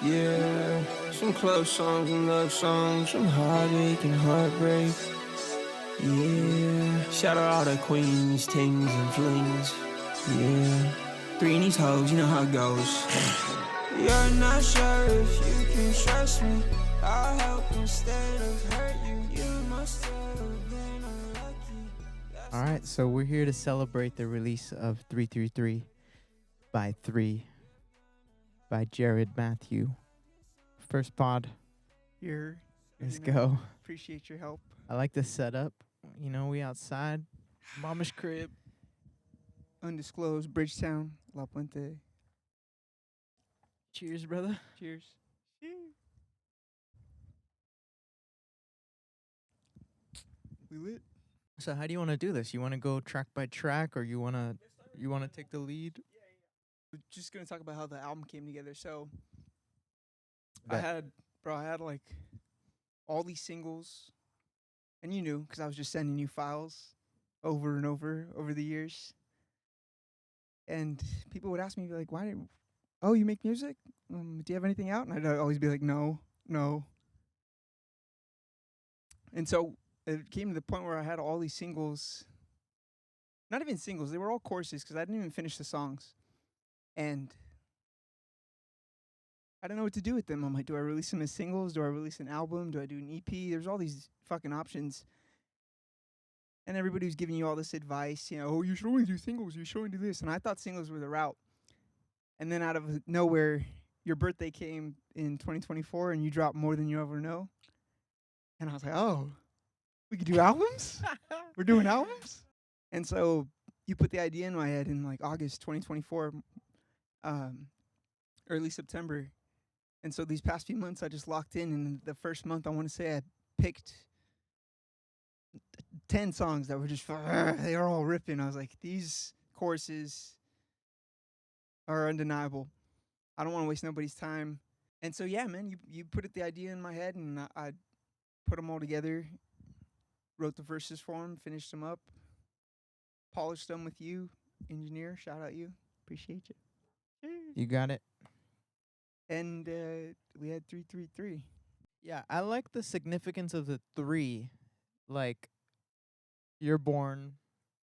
Yeah, some club songs and love songs, some heartache and heartbreak. Yeah, shout out all the queens, tings, and flings. Yeah, three in these hoes, you know how it goes. You're not sure if you can trust me. I'll help instead of hurt you. You must have been unlucky. All right, so we're here to celebrate the release of 333 by 3 by Jared Matthew. First pod. Here. Let's go. Appreciate your help. I like the setup. You know, we outside. Mama's crib. Undisclosed, Bridgetown, La Puente. Cheers, brother. Cheers. We lit. So how do you want to do this? You want to go track by track, or you want to take the lead? We're just gonna talk about how the album came together. So Bet. I had like all these singles, and you knew because I was just sending you files over and over the years. And people would ask me like, "Oh, you make music? Do you have anything out?" And I'd always be like, "No." And so it came to the point where I had all these singles. Not even singles; they were all choruses because I didn't even finish the songs. And I don't know what to do with them. I'm like, do I release them as singles? Do I release an album? Do I do an EP? There's all these fucking options. And everybody was giving you all this advice, oh, you should only do singles, you should only do this. And I thought singles were the route. And then out of nowhere, your birthday came in 2024 and you dropped More Than You Ever Know. And I was like, oh, we could do albums? We're doing albums? And so you put the idea in my head in like August 2024, early September. And so these past few months I just locked in, and the first month I want to say I picked 10 songs that were just, they are all ripping. I was like, these choruses are undeniable. I don't want to waste nobody's time. And so, yeah, man, you put the idea in my head, and I put them all together, wrote the verses for them, finished them up, polished them with you, engineer. Shout out you. Appreciate you. You got it. And we had 333. Yeah, I like the significance of the 3. Like, you're born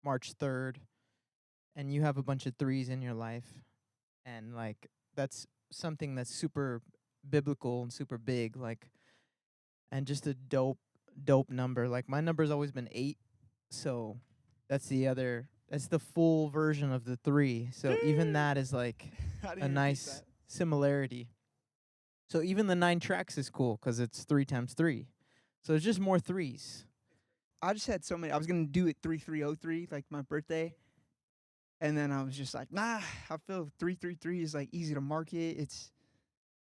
March 3rd, and you have a bunch of 3s in your life. And, like, that's something that's super biblical and super big. Like, and just a dope number. Like, my number's always been 8. So that's the full version of the 3. So even that is, like, a nice similarity. So even the 9 tracks is cool because it's 3 times 3. So it's just more 3s. I just had so many. I was going to do it 3303, like my birthday. And then I was just like, nah, I feel 333 is like easy to market. It's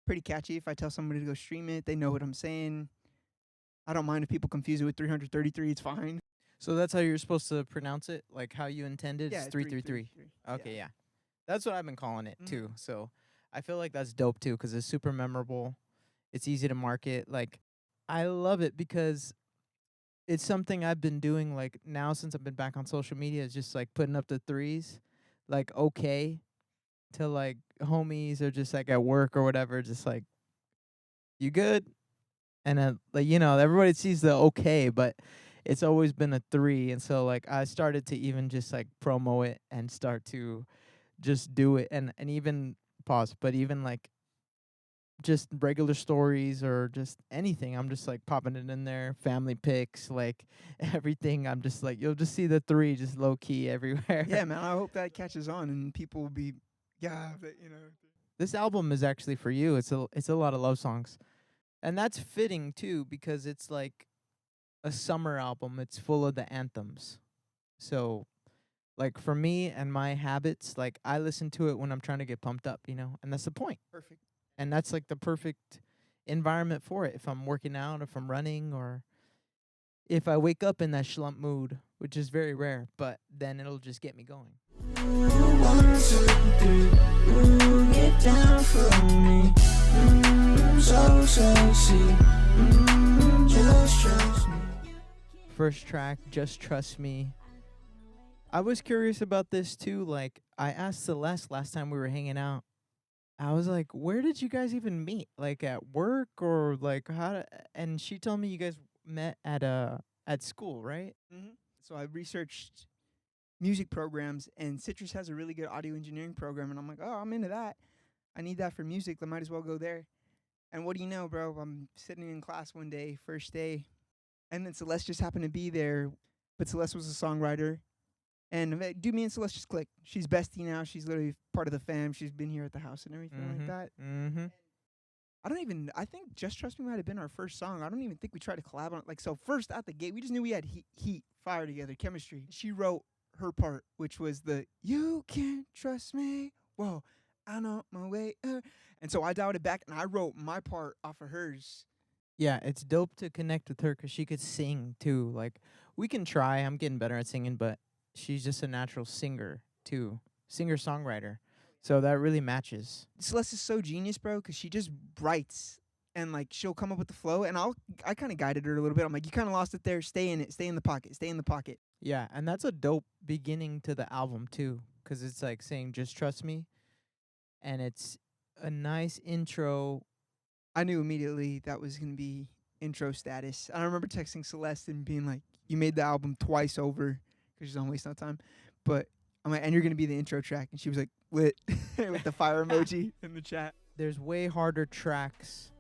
pretty catchy. If I tell somebody to go stream it, they know what I'm saying. I don't mind if people confuse it with 333. It's fine. So that's how you're supposed to pronounce it? Like how you intended? Yeah, It's 333. 333. Okay, yeah. That's what I've been calling it, too. So I feel like that's dope, too, because it's super memorable. It's easy to market. Like, I love it because it's something I've been doing, like, now since I've been back on social media. It's just, like, putting up the 3s, like, okay, to, like, homies or just, like, at work or whatever. Just, like, you good? And, like, everybody sees the okay, but it's always been a 3. And so, like, I started to even just, like, promo it and start to just do it. And even pause, but even, like, just regular stories or just anything, I'm just, like, popping it in there. Family pics, like, everything. I'm just, like, you'll just see the 3 just low-key everywhere. Yeah, man, I hope that catches on and people will be, This album is actually for you. It's a lot of love songs. And that's fitting, too, because it's, like, a summer album. It's full of the anthems. So, like, for me and my habits, like, I listen to it when I'm trying to get pumped up, and that's the point. Perfect. And that's, like, the perfect environment for it. If I'm working out, if I'm running, or if I wake up in that slump mood, which is very rare, but then it'll just get me going. 1, 2, 3, get down for me. So sexy. Just trust me. First track, Just Trust Me. I was curious about this too. Like, I asked Celeste last time we were hanging out, I was like, where did you guys even meet? Like at work or like and she told me you guys met at school, right? So I researched music programs, and Citrus has a really good audio engineering program, and I'm like, oh, I'm into that. I need that for music. I might as well go there. And what do you know, bro? I'm sitting in class one day, first day, and then Celeste just happened to be there. But Celeste was a songwriter, and dude, me and Celeste just clicked. She's bestie now. She's literally part of the fam. She's been here at the house and everything like that. Mm-hmm. I think Just Trust Me might have been our first song. I don't even think we tried to collab on it. Like, so first out the gate, we just knew we had heat, fire together, chemistry. She wrote her part, which was the, you can't trust me. Whoa, I know my way. And so I dialed it back and I wrote my part off of hers. Yeah, it's dope to connect with her because she could sing too. Like, we can try. I'm getting better at singing, but she's just a natural singer too, singer-songwriter. So that really matches. Celeste is so genius, bro, because she just writes and like she'll come up with the flow, and I kind of guided her a little bit. I'm like, you kind of lost it there. Stay in it. Stay in the pocket. Stay in the pocket. Yeah, and that's a dope beginning to the album too, because it's like saying "Just trust me," and it's a nice intro. I knew immediately that was gonna be intro status. I remember texting Celeste and being like, "You made the album twice over because she's on Waste No Time," but I'm like, "And you're gonna be the intro track," and she was like, "Lit," with the fire emoji in the chat. There's way harder tracks,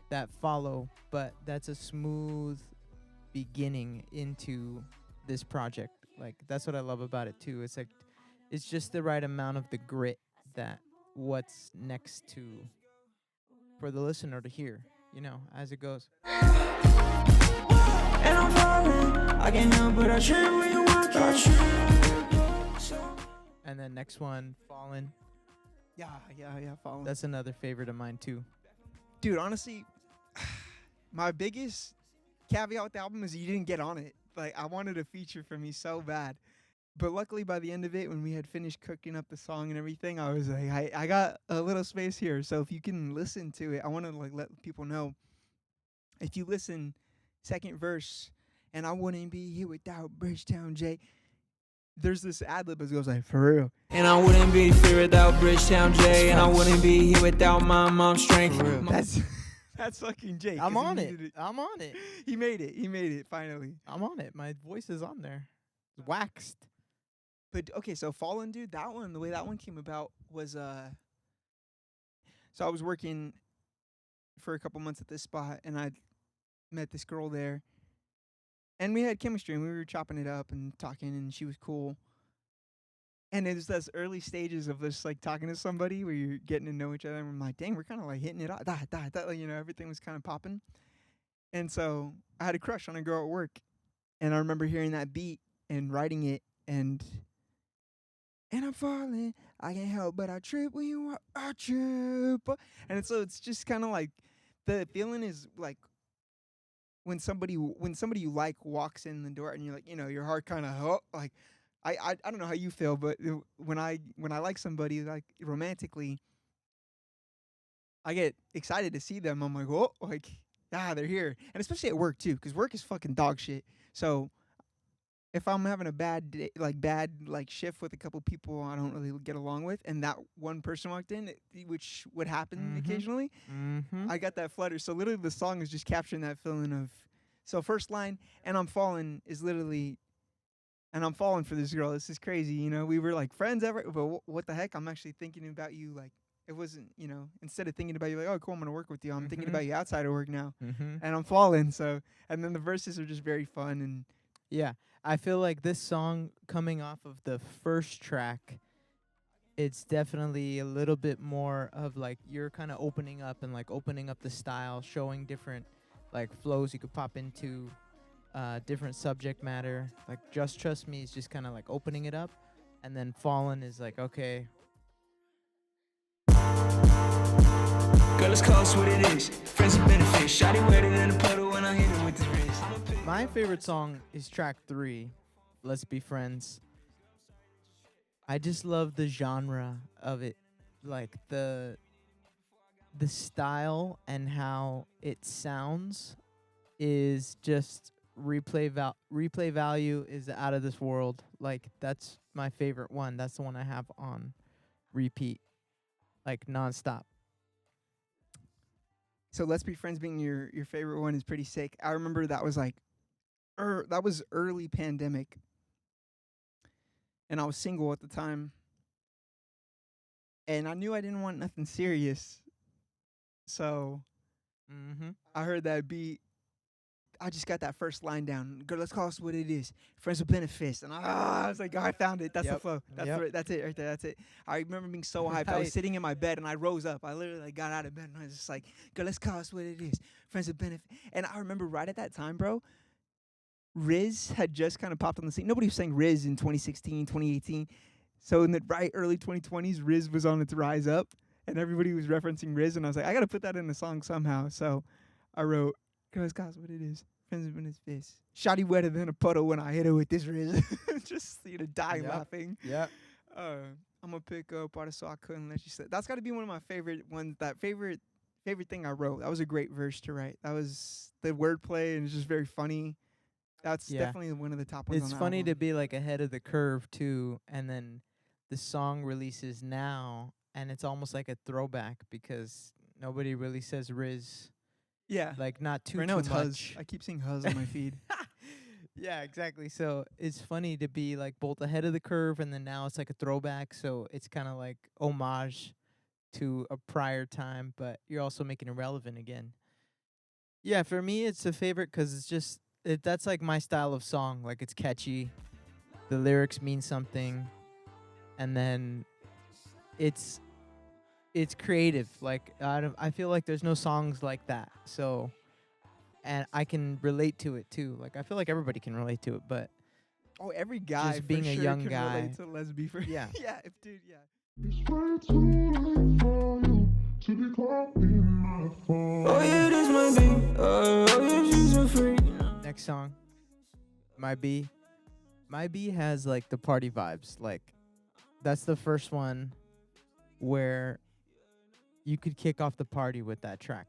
that follow, but that's a smooth beginning into this project. Like, that's what I love about it too. It's like, it's just the right amount of the grit that what's next to for the listener to hear, as it goes. And I'm falling, I can't help but I trip when you walk in. And then next one, Fallen. Yeah, following. That's another favorite of mine too. Dude, honestly, my biggest caveat with the album is you didn't get on it. Like, I wanted a feature from you so bad. But luckily, by the end of it, when we had finished cooking up the song and everything, I was like, I got a little space here. So if you can listen to it, I want to like let people know. If you listen, second verse, and I wouldn't be here without Bridgetown J. There's this ad-lib that goes like, for real. And I wouldn't be here without Bridgetown J. And I wouldn't be here without my mom's strength. That's fucking Jake. I'm on it. I'm on it. He made it, finally. I'm on it. My voice is on there. Waxed. But, okay, so Fallen, dude, that one, the way that one came about was, so I was working for a couple months at this spot, and I met this girl there. And we had chemistry, and we were chopping it up and talking, and she was cool. And it was those early stages of just, like, talking to somebody where you're getting to know each other, and I'm like, dang, we're kind of, like, hitting it off. Everything was kind of popping. And so I had a crush on a girl at work, and I remember hearing that beat and writing it, and I'm falling, I can't help but I trip when you walk, I trip. And so it's just kind of like, the feeling is like, when somebody you like walks in the door and you're like, your heart kind of, like, I don't know how you feel, but when I like somebody, like, romantically, I get excited to see them. I'm like, oh, like, they're here. And especially at work too, because work is fucking dog shit. So if I'm having a bad day, bad shift with a couple people I don't really get along with, and that one person walked in, which would happen occasionally, I got that flutter. So literally the song is just capturing that feeling of, so first line, and I'm falling, is literally, and I'm falling for this girl. This is crazy, we were like friends ever, but what the heck? I'm actually thinking about you, like, it wasn't, instead of thinking about you like, oh, cool, I'm going to work with you, I'm thinking about you outside of work now, and I'm falling. So, and then the verses are just very fun. And yeah, I feel like this song coming off of the first track, it's definitely a little bit more of like you're kind of opening up the style, showing different like flows you could pop into, different subject matter. Like Just Trust Me is just kind of like opening it up, and then Fallen is like, okay. Girl, it's close what it is. Friends of benefit. Shotty wetter than a puddle when I hit it with this wrist. My favorite song is track 3, Let's Be Friends. I just love the genre of it, like the style and how it sounds is just replay value is out of this world. Like, that's my favorite one. That's the one I have on repeat. like nonstop. So Let's Be Friends being your favorite one is pretty sick. I remember that was like that was early pandemic, and I was single at the time, and I knew I didn't want nothing serious. So Mm-hmm. I heard that beat. I just got that first line down. Girl, let's call us what it is. Friends with benefits. And I was like, oh, I found it. That's the Yep. flow. That's Yep. that's it right there. That's it. I remember being so hyped. I was sitting in my bed and I rose up. I literally like, got out of bed and I was just like, girl, let's call us what it is. Friends with benefits. And I remember right at that time, bro, Riz had just kind of popped on the scene. Nobody was saying Riz in 2016, 2018. So in the early 2020s, Riz was on its rise up. And everybody was referencing Riz. And I was like, I got to put that in the song somehow. So I wrote, girl, let's call us what it is. Friends in his face. Shotty wetter than a puddle when I hit her with this Riz. Just dying laughing. Yep. I'm gonna pick up artist so I couldn't let you slip. That's got to be one of my favorite ones. That favorite thing I wrote. That was a great verse to write. That was the wordplay and it's just very funny. That's definitely one of the top ones. It's on the funny album. to be like ahead of the curve too, and then the song releases now, and it's almost like a throwback because nobody really says Riz. Yeah. Like not too Right now too it's much. Huzz. I keep seeing Huzz on my feed. Yeah, exactly. So it's funny to be like both ahead of the curve, and then now it's like a throwback. So it's kind of like homage to a prior time, but you're also making it relevant again. Yeah, for me, it's a favorite because it's just that's like my style of song. Like it's catchy, the lyrics mean something, and then it's creative. Like I feel like there's no songs like that. So, and I can relate to it too. Like I feel like everybody can relate to it, but Oh, every guy Just for being a sure young can guy. relate to Let's Be Friends. Yeah. Yeah, dude, yeah. Oh yeah, this might be. Oh yeah, she's a freak. next song, My B. My B has like the party vibes. Like that's the first one where you could kick off the party with that track.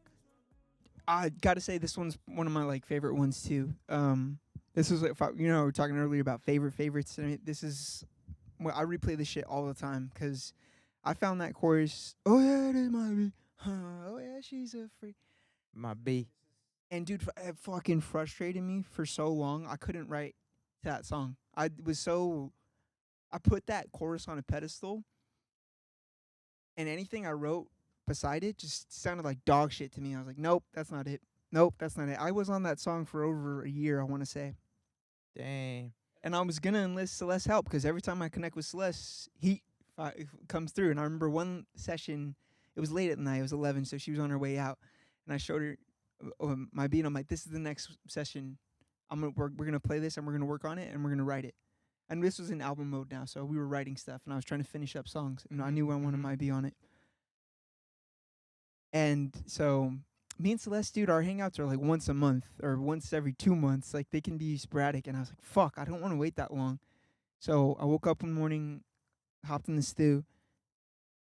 I gotta say this one's one of my like favorite ones too. This was like, we were talking earlier about favorites. I mean, this is I replay this shit all the time because I found that chorus. Oh yeah, it is my B. Oh yeah, she's a freak. My B. And dude, it fucking frustrated me for so long. I couldn't write that song. I put that chorus on a pedestal, and anything I wrote beside it just sounded like dog shit to me. I was like, nope, that's not it. Nope, that's not it. I was on that song for over a year, I want to say. Dang. And I was going to enlist Celeste's help because every time I connect with Celeste, he comes through. And I remember one session, it was late at night, it was 11, so she was on her way out. And I showed her my beat. I'm like, this is the next session. We're going to play this and we're going to work on it and we're going to write it. And this was in album mode now, so we were writing stuff and I was trying to finish up songs. And I knew I wanted my beat on it. And so me and Celeste, dude, our hangouts are like once a month or once every 2 months. Like they can be sporadic. And I was like, fuck, I don't want to wait that long. So I woke up one morning, hopped in the stew,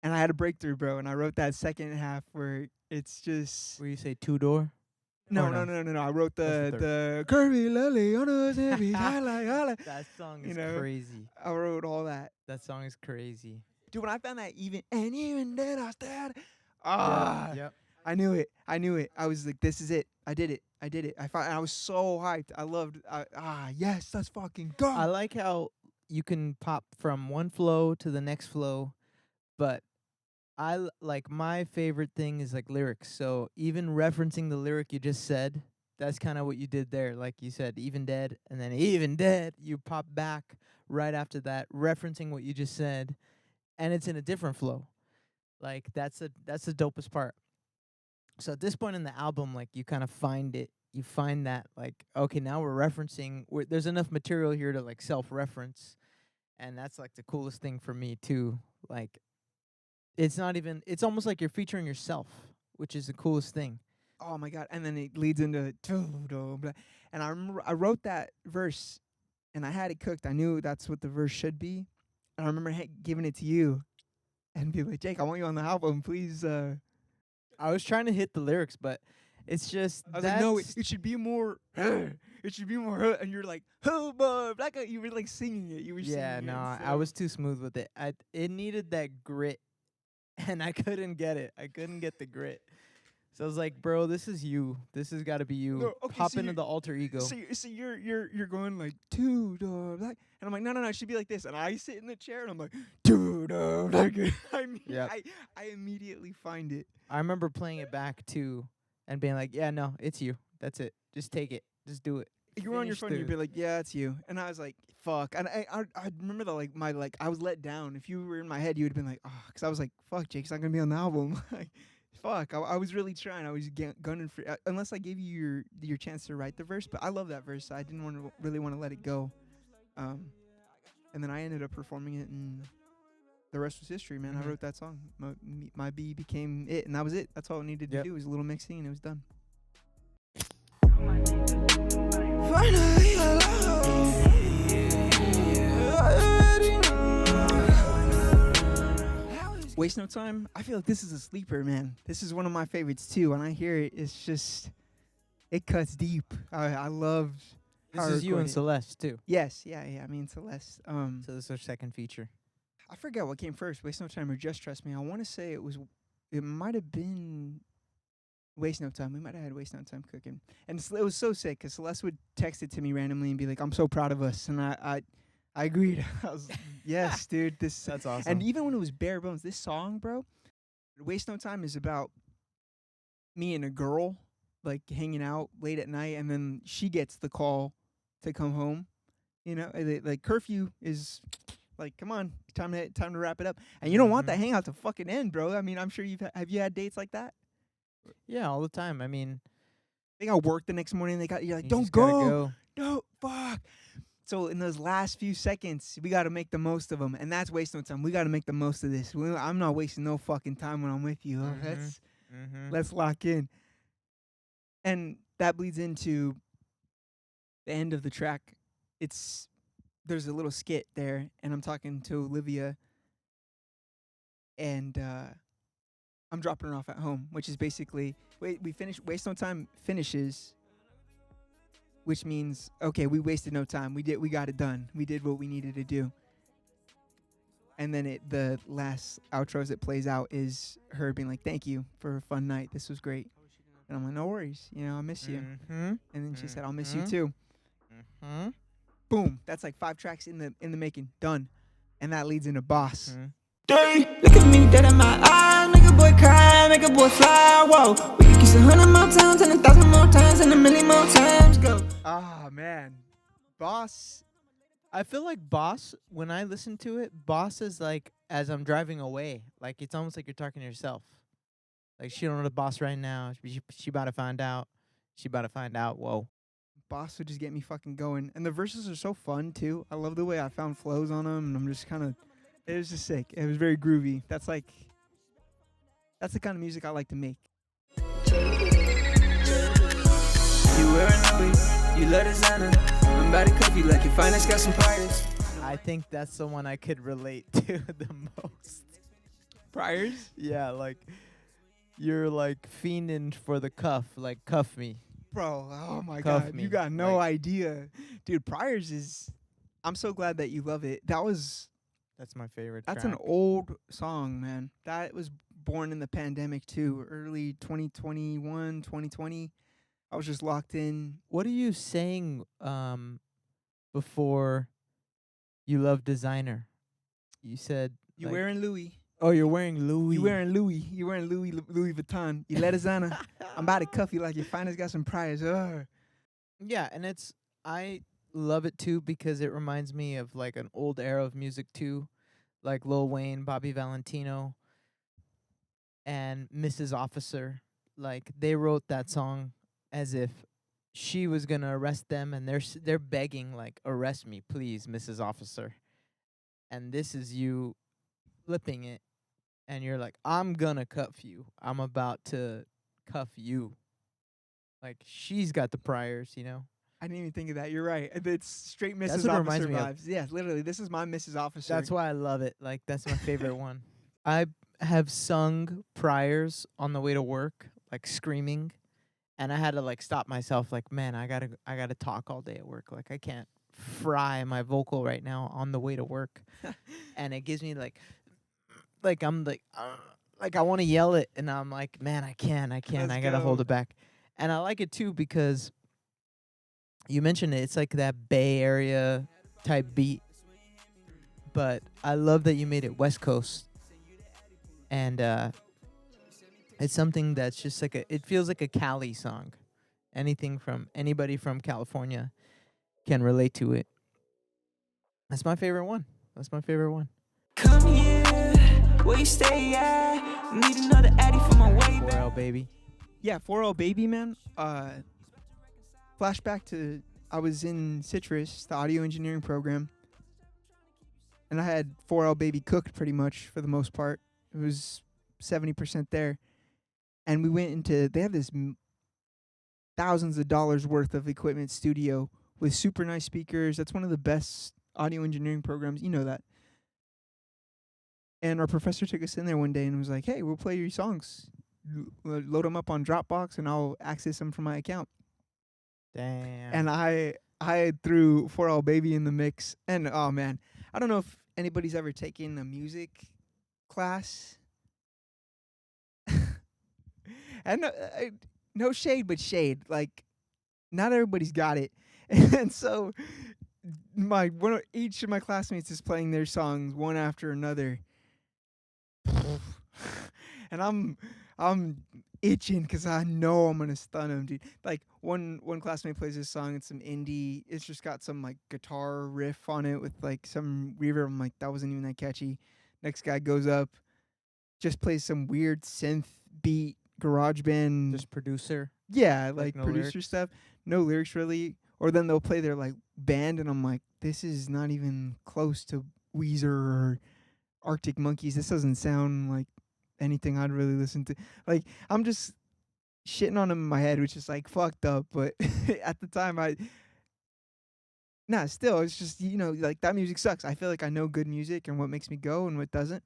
and I had a breakthrough, bro. And I wrote that second half where it's just... Where you say two-door? No. I wrote the curvy lily on us every highlight. That song You is know? crazy. I wrote all that. That song is crazy. Dude, when I found that even then I stared. Yep. I knew it. I was like, this is it. I did it. I was so hyped. I loved yes, let's fucking go. I like how you can pop from one flow to the next flow, but like my favorite thing is like lyrics. So even referencing the lyric you just said, that's kind of what you did there. Like you said, even dead, and then even dead, you pop back right after that, referencing what you just said, and it's in a different flow. Like that's the dopest part. So at this point in the album, like you kind of find it. You find that like, okay, now we're referencing. There's enough material here to like self-reference, and that's like the coolest thing for me too. Like, it's not even. It's almost like you're featuring yourself, which is the coolest thing. Oh my god! And then it leads into and I remember I wrote that verse, and I had it cooked. I knew that's what the verse should be, and I remember giving it to you, and be like, Jake, I want you on the album, please. I was trying to hit the lyrics, but it's just. I was like, no, it should be more. It should be more. And you're like, oh, like you were like singing it. You were singing it. Yeah, no, so. I was too smooth with it. It needed that grit, and I couldn't get it. I couldn't get the grit. So I was like, bro, this is you. This has got to be you. No, okay, Hop so into you're- the alter ego. So you're going like dude, like, and I'm like no, it should be like this, and I sit in the chair and I'm like dude, like I mean, Yep. I immediately find it. I remember playing it back too and being like, yeah, no, it's you. That's it. Just take it. Just do it. You were on your Finish phone, you'd the- be like, yeah, it's you, and I was like, fuck, and I remember that like my like I was let down. If you were in my head, you would have been like, oh, because I was like, fuck, Jake's not gonna be on the album. Like, fuck, I was really trying. I was gunning for unless I gave you your chance to write the verse, but I love that verse. I didn't really want to let it go, and then I ended up performing it, and the rest was history, man. I Mhm. wrote that song. My B became it, and that was it. That's all it needed to do was a little mixing, and it was done. Finally alone. I already know. Waste No Time. I feel like this is a sleeper, man. This is one of my favorites too. When I hear it, it's just it cuts deep. I love. This how I is you and recorded it. Celeste too. Yes, yeah. I mean Celeste. So this is our second feature. I forget what came first, Waste No Time or Just Trust Me. I want to say it might have been Waste No Time. We might have had Waste No Time cooking. And it was so sick because Celeste would text it to me randomly and be like, I'm so proud of us. And I agreed. I was yes, dude. That's awesome. And even when it was bare bones, this song, bro, Waste No Time is about me and a girl like hanging out late at night, and then she gets the call to come home. You know, like curfew is like, come on, time to wrap it up. And you don't want that hangout to fucking end, bro. I mean, I'm sure have you had dates like that? yeah, all the time. I mean, They got work the next morning. You're like, you don't just gotta go. No, fuck. So in those last few seconds, we got to make the most of them, and that's Waste No Time. We got to make the most of this. I'm not wasting no fucking time when I'm with you. Let's lock in. And that bleeds into the end of the track. There's a little skit there, and I'm talking to Olivia, and I'm dropping her off at home, which is basically we finish. Waste No Time finishes, which means okay, we wasted no time. We got it done. We did what we needed to do. And then the last outro as it plays out is her being like, "Thank you for a fun night. This was great." And I'm like, "No worries. You know, I miss you." And then she said, "I'll miss you too." Boom. That's like 5 tracks in the making. Done. And that leads into Boss. Look at me, dead in my eyes. Make a boy cry, make a boy fly. Whoa, we can kiss 100 more times, and 1,000 more times, and 1,000,000 more times. Go. Ah, man. Boss. I feel like Boss, when I listen to it, Boss is like as I'm driving away. Like it's almost like you're talking to yourself. Like she don't know the boss right now. She about to find out. She about to find out. Whoa. Boss would just get me fucking going. And the verses are so fun, too. I love the way I found flows on them, and I'm just kind of... It was just sick. It was very groovy. That's the kind of music I like to make. You wearing Louis, you love designer. I'm about to cuff you like your finest got some priors. I think that's the one I could relate to the most. Priors? Yeah, like you're like fiending for the cuff, like cuff me. Bro, oh my Cuff God. me, You got no like- idea. Dude, Priors is... I'm so glad that you love it. That's my favorite. That's track. an old song, man. That was born in the pandemic, too. Early 2021, 2020. I was just locked in. What are you saying before you love designer? You said You like- wearing Louis. Oh, you're wearing Louis. You wearing Louis. You wearing Louis Vuitton. You let us on. I'm about to cuff you like your finest got some priors. Ugh. Yeah, and I love it too because it reminds me of like an old era of music too, like Lil Wayne, Bobby Valentino, and Mrs. Officer. Like they wrote that song as if she was gonna arrest them, and they're begging like, "Arrest me, please, Mrs. Officer." And this is you flipping it, and you're like, "I'm gonna cuff you. I'm about to cuff you." Like she's got the priors, you know. I didn't even think of that. You're right. It's straight That's Mrs. what it Officer reminds me of. vibes. Yeah, literally. This is my Mrs. Officer. That's why I love it. Like that's my favorite one. I have sung priors on the way to work, like screaming, and I had to like stop myself. Like, man, I gotta talk all day at work. Like I can't fry my vocal right now on the way to work, and it gives me like I'm like I want to yell it, and I'm like, man, I can't. Let's I gotta hold go. it back. And I like it too because you mentioned it. It's like that Bay Area type beat, but I love that you made it West Coast, and it's something that's just like it feels like a Cali song. Anybody from California can relate to it. That's my favorite one. That's my favorite one. Come here, where you stay at? Need another Addy for my way back. 4L baby. Yeah, 4L Baby, man. Flashback to I was in Citrus, the audio engineering program, and I had 4L Baby cooked pretty much for the most part. It was 70% there. And we went into, they have this thousands of dollars worth of equipment studio with super nice speakers. That's one of the best audio engineering programs. You know that. And our professor took us in there one day and was like, hey, we'll play your songs. Load them up on Dropbox and I'll access them from my account. Damn. And I threw 4L Baby in the mix. And oh man, I don't know if anybody's ever taken a music class. And no shade, but shade. Like, not everybody's got it. And so each of my classmates is playing their songs one after another. And I'm itching because I know I'm gonna stun him, dude. Like one classmate plays this song, it's some indie. It's just got some like guitar riff on it with like some reverb. I'm like, that wasn't even that catchy. Next guy goes up, just plays some weird synth beat, garage band. Just producer. Yeah, like no producer lyrics? stuff. No lyrics really. Or then they'll play their like band, and I'm like, this is not even close to Weezer or Arctic Monkeys. This doesn't sound like anything I'd really listen to. Like, I'm just shitting on them in my head, which is like fucked up. But at the time, still, it's just, you know, like that music sucks. I feel like I know good music and what makes me go and what doesn't.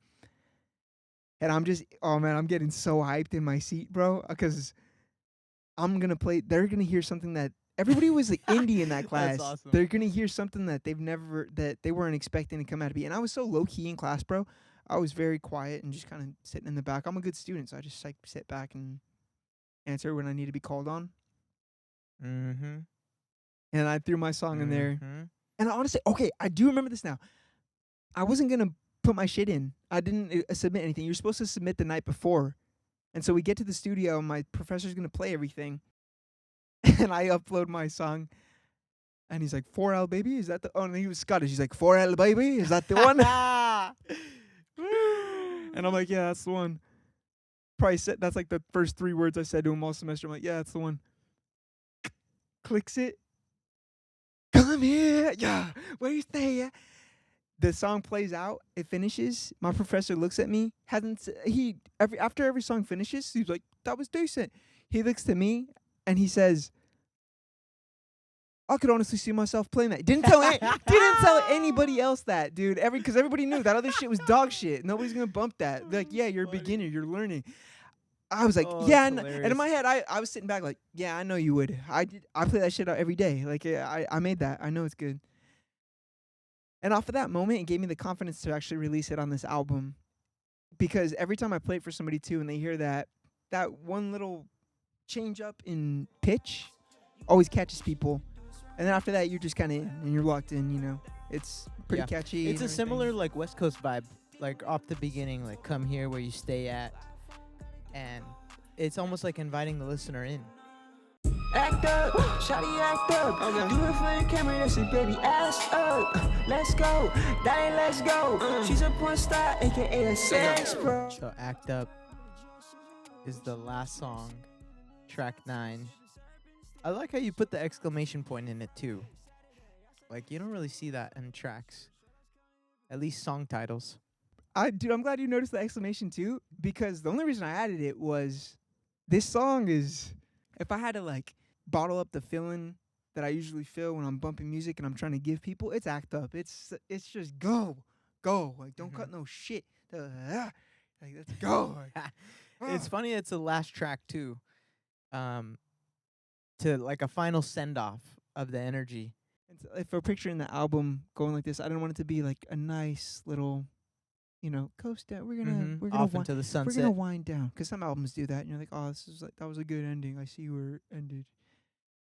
And I'm just, oh man, I'm getting so hyped in my seat, bro, because they're gonna hear something that everybody was like indie in that class. That's awesome. They're gonna hear something that that they weren't expecting to come out to be. And I was so low key in class, bro. I was very quiet and just kind of sitting in the back. I'm a good student, so I just like sit back and answer when I need to be called on. Mm-hmm. And I threw my song in there. Mm-hmm. And honestly, okay, I do remember this now. I wasn't gonna put my shit in. I didn't submit anything. You're supposed to submit the night before. And so we get to the studio, and my professor's gonna play everything. And I upload my song, and he's like, 4L Baby? Is that the... Oh, and he was Scottish. He's like, 4L Baby? Is that the one? And I'm like, yeah, that's the one. Probably said, that's like the first 3 words I said to him all semester. I'm like, yeah, that's the one. Clicks it. Come here. Yeah. Where you stay at? The song plays out. It finishes. My professor looks at me. After every song finishes, he's like, that was decent. He looks to me, and he says, I could honestly see myself playing that. Didn't tell anybody else that, dude. Because everybody knew that other shit was dog shit. Nobody's gonna bump that. They're like, yeah, you're a beginner. You're learning. I was like, yeah, and in my head, I was sitting back like, yeah, I know you would. I play that shit out every day. Like, I made that. I know it's good. And off of that moment, it gave me the confidence to actually release it on this album. Because every time I play it for somebody too, and they hear that one little change up in pitch always catches people. And then after that, you're just kind of in, and you're locked in, you know. It's pretty catchy. It's a similar, like, West Coast vibe. Like, off the beginning, like, come here where you stay at. And it's almost like inviting the listener in. Act up, shawty act up. Do it for the camera, that's it, baby, ass up. Let's go, daddy, let's go. She's a porn star, aka a sex pro. So Act Up is the last song, track 9. I like how you put the exclamation point in it too. Like, you don't really see that in tracks. At least song titles. Dude, I'm glad you noticed the exclamation too, because the only reason I added it was this song is, if I had to like bottle up the feeling that I usually feel when I'm bumping music and I'm trying to give people, it's Act Up. It's just go. Like, don't cut no shit. Like, let's go. It's funny it's the last track too. To like a final send off of the energy. And so if we're picturing the album going like this, I don't want it to be like a nice little, coast down. We're Mhm. gonna Off into the we're sunset. gonna wind down, because some albums do that, and you're like, oh, that was a good ending. I see where it ended.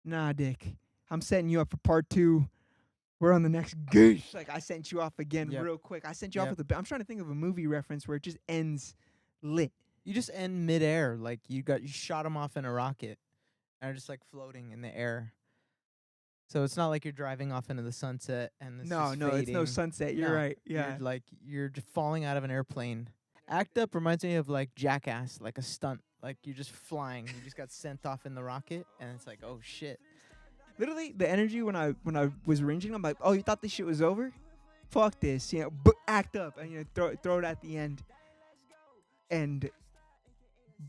Nah, Dick, I'm setting you up for part 2. We're on the next goose. Like, I sent you off again Yep. real quick. I sent you off Yep. with I'm trying to think of a movie reference where it just ends lit. You just end midair, like you shot them off in a rocket, and are just like floating in the air. So it's not like you're driving off into the sunset and it's No, just no, it's no fading. sunset. You're No, right. Yeah. you're just falling out of an airplane. Act Up reminds me of like Jackass, like a stunt. Like you're just flying. You just got sent off in the rocket, and it's like, oh shit. Literally, the energy when I was ranging, I'm like, oh, you thought this shit was over? Fuck this. Act up, and throw it at the end, and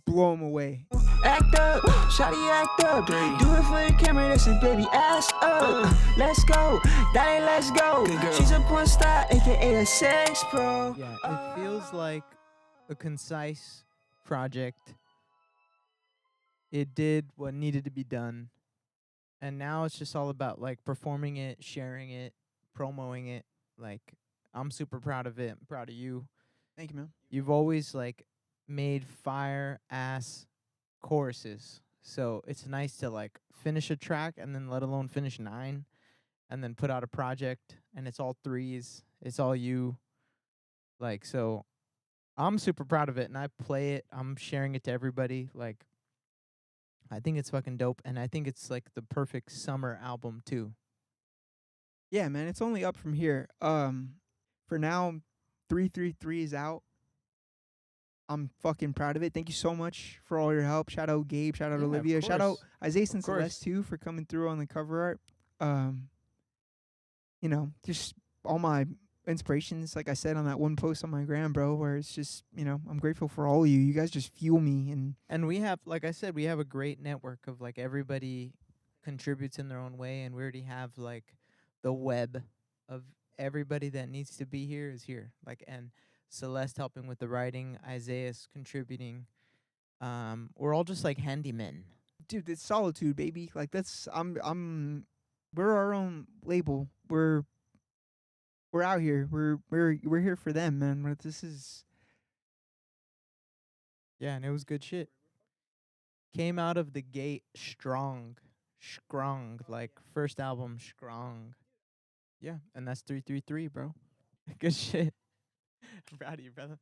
blow them away. Act up, shawty act up. Do it for the camera, listen, baby, ass up. Let's go, daddy, let's go. She's a porn star, aka a sex pro. Yeah, it feels like a concise project. It did what needed to be done. And now it's just all about like performing it, sharing it, promoting it. Like, I'm super proud of it. I'm proud of you. Thank you, man. You've always like made fire ass choruses. So it's nice to like finish a track and then let alone finish 9 and then put out a project and it's all 3s. It's all you. Like, so I'm super proud of it and I play it. I'm sharing it to everybody. Like, I think it's fucking dope, and I think it's like the perfect summer album too. Yeah, man, it's only up from here. For now, 333 is out. I'm fucking proud of it. Thank you so much for all your help. Shout out Gabe. Shout out Yeah, of Olivia. Shout out course. Isaiah and Of course. Celeste too for coming through on the cover art. Just all my inspirations, like I said on that one post on my gram, bro, where it's just, I'm grateful for all of you. You guys just fuel me. And we have, like I said, we have a great network of like everybody contributes in their own way, and we already have like the web of everybody that needs to be here is here. Like, and Celeste helping with the writing, Isaiah's contributing. We're all just like handymen. Dude, it's solitude, baby. Like, we're our own label. We're out here. We're here for them, man. This is Yeah, and it was good shit. Came out of the gate strong, like first album strong. Yeah, and that's 333, bro. Good shit. I'm proud of you, brother.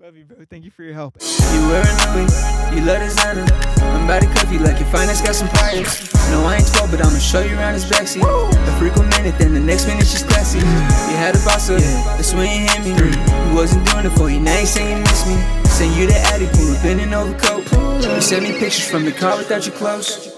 love you, bro. Thank you for your help. You wearing Louis, you love designer. I'm about to cuff you like your finest got some priors. No, I ain't 12, but I'ma show you around this backseat. A frequent minute, then the next minute's just classy. You had a boss up, that's when you hit me. You wasn't doing it for you, now you say you miss me. Send you the Addy pool, been in overcoat. You sent me pictures from the car without your clothes.